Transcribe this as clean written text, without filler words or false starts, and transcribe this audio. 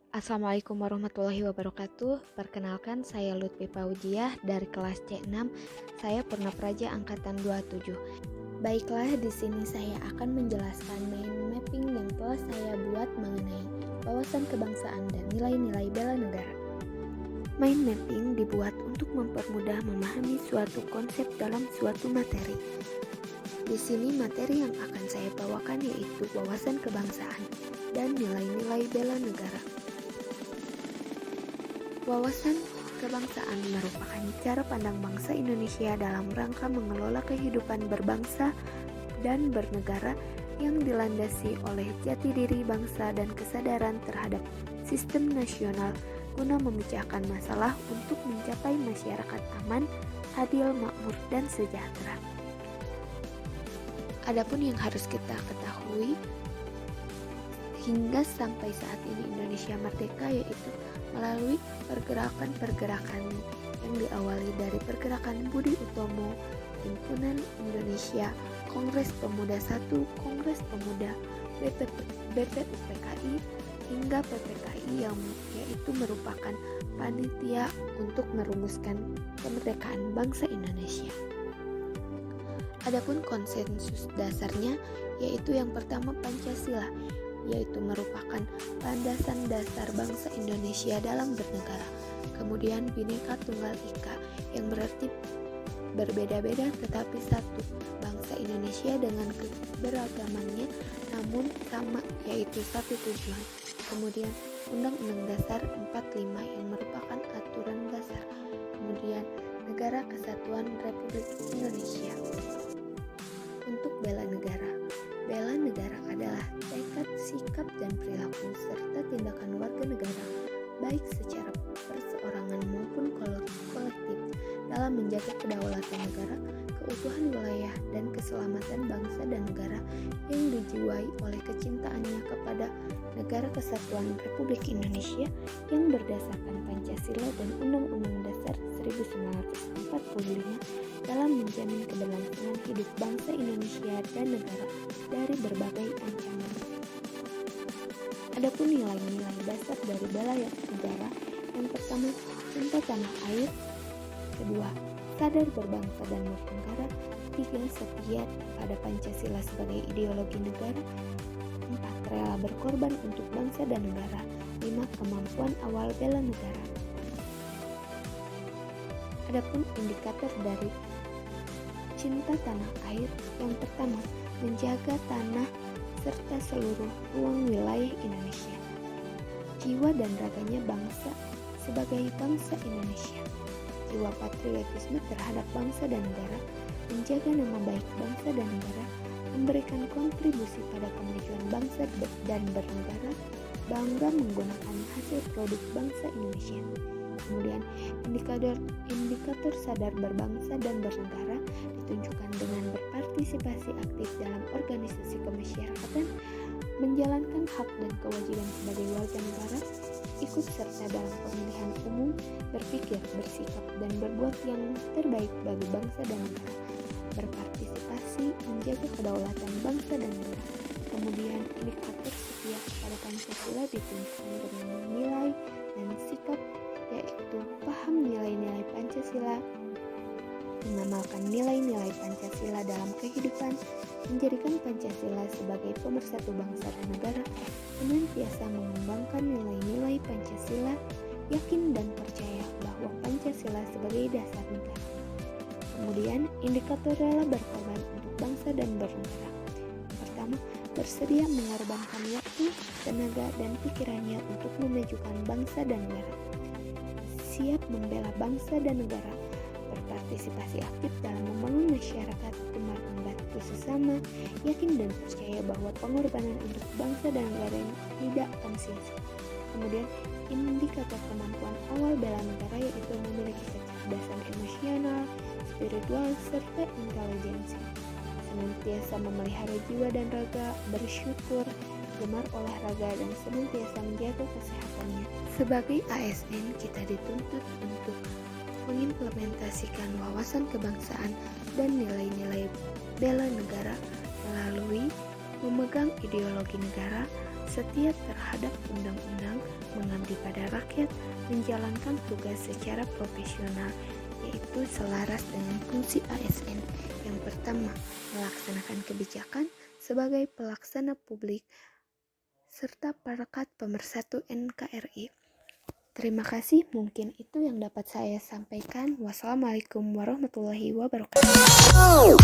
Assalamualaikum warahmatullahi wabarakatuh. Perkenalkan, saya Lutfi Paujiah dari kelas C6. Saya Purna Praja angkatan 27. Baiklah, di sini saya akan menjelaskan mind mapping yang telah saya buat mengenai wawasan kebangsaan dan nilai-nilai bela negara. Mind mapping dibuat untuk mempermudah memahami suatu konsep dalam suatu materi. Di sini materi yang akan saya bawakan yaitu wawasan kebangsaan dan nilai-nilai bela negara. Wawasan kebangsaan merupakan cara pandang bangsa Indonesia dalam rangka mengelola kehidupan berbangsa dan bernegara yang dilandasi oleh jati diri bangsa dan kesadaran terhadap sistem nasional guna memecahkan masalah untuk mencapai masyarakat aman, adil, makmur, dan sejahtera. Adapun yang harus kita ketahui hingga sampai saat ini Indonesia merdeka yaitu melalui pergerakan-pergerakan yang diawali dari pergerakan Budi Utomo, Himpunan Indonesia, Kongres Pemuda I, Kongres Pemuda, BPUPKI, hingga PPKI yang yaitu merupakan panitia untuk merumuskan kemerdekaan bangsa Indonesia. Adapun konsensus dasarnya yaitu yang pertama Pancasila, yaitu merupakan landasan dasar bangsa Indonesia dalam bernegara. Kemudian Bhinneka Tunggal Ika yang berarti berbeda-beda tetapi satu, bangsa Indonesia dengan keberagamannya namun sama yaitu satu tujuan. Kemudian Undang-Undang Dasar 45 yang merupakan aturan dasar. Kemudian Negara Kesatuan Republik Indonesia. Untuk bela negara. Bela negara adalah tekad, sikap, dan perilaku serta tindakan warga negara baik secara perseorangan maupun kolektif dalam menjaga kedaulatan negara, keutuhan wilayah, dan keselamatan bangsa dan negara yang dijiwai oleh kecintaannya kepada Negara Kesatuan Republik Indonesia yang berdasarkan Pancasila dan Undang-Undang Dasar 1945 dalam menjamin keberlangsungan hidup bangsa Indonesia dan negara dari berbagai ancaman. Adapun nilai-nilai dasar dari bela negara, yang pertama, cinta tanah air, kedua, sadar berbangsa dan bernegara, tiga, setia pada Pancasila sebagai ideologi negara, empat, rela berkorban untuk bangsa dan negara, lima, kemampuan awal bela negara. Adapun indikator dari cinta tanah air, yang pertama, menjaga tanah serta seluruh ruang wilayah Indonesia. Jiwa dan raganya bangsa sebagai bangsa Indonesia. Jiwa patriotisme terhadap bangsa dan negara, menjaga nama baik bangsa dan negara, memberikan kontribusi pada kemajuan bangsa dan bernegara, bangga menggunakan hasil produk bangsa Indonesia. Kemudian indikator sadar berbangsa dan bernegara ditunjukkan dengan berpartisipasi aktif dalam organisasi kemasyarakatan, menjalankan hak dan kewajiban sebagai warga negara, ikut serta dalam pemilihan umum, berpikir, bersikap, dan berbuat yang terbaik bagi bangsa dan negara, berpartisipasi, menjaga kedaulatan bangsa dan negara. Kemudian indikator setia kepada Pancasila ditunjukkan dengan nilai dan sikap yaitu paham nilai-nilai Pancasila, mengamalkan nilai-nilai Pancasila dalam kehidupan, menjadikan Pancasila sebagai pemersatu bangsa dan negara, senantiasa mengembangkan nilai-nilai Pancasila, yakin dan percaya bahwa Pancasila sebagai dasar negara. Kemudian indikator rela berkorban untuk bangsa dan bernegara. Pertama, bersedia mengorbankan waktu, tenaga, dan pikirannya untuk memajukan bangsa dan negara. Siap membela bangsa dan negara, berpartisipasi aktif dalam membangun masyarakat gemar membantu sesama, yakin dan percaya bahwa pengorbanan untuk bangsa dan negara tidak akan sia-sia. Kemudian indikator kemampuan awal bela negara yaitu memiliki kecerdasan emosional, spiritual, serta intelijensi, senantiasa memelihara jiwa dan raga, bersyukur, gemar olahraga, dan senantiasa menjaga kesehatannya. Sebagai ASN, kita dituntut untuk mengimplementasikan wawasan kebangsaan dan nilai-nilai bela negara melalui memegang ideologi negara, setia terhadap undang-undang, mengabdi pada rakyat, menjalankan tugas secara profesional, yaitu selaras dengan fungsi ASN. Yang pertama, melaksanakan kebijakan sebagai pelaksana publik serta perekat pemersatu NKRI. Terima kasih, mungkin itu yang dapat saya sampaikan. Wassalamualaikum warahmatullahi wabarakatuh.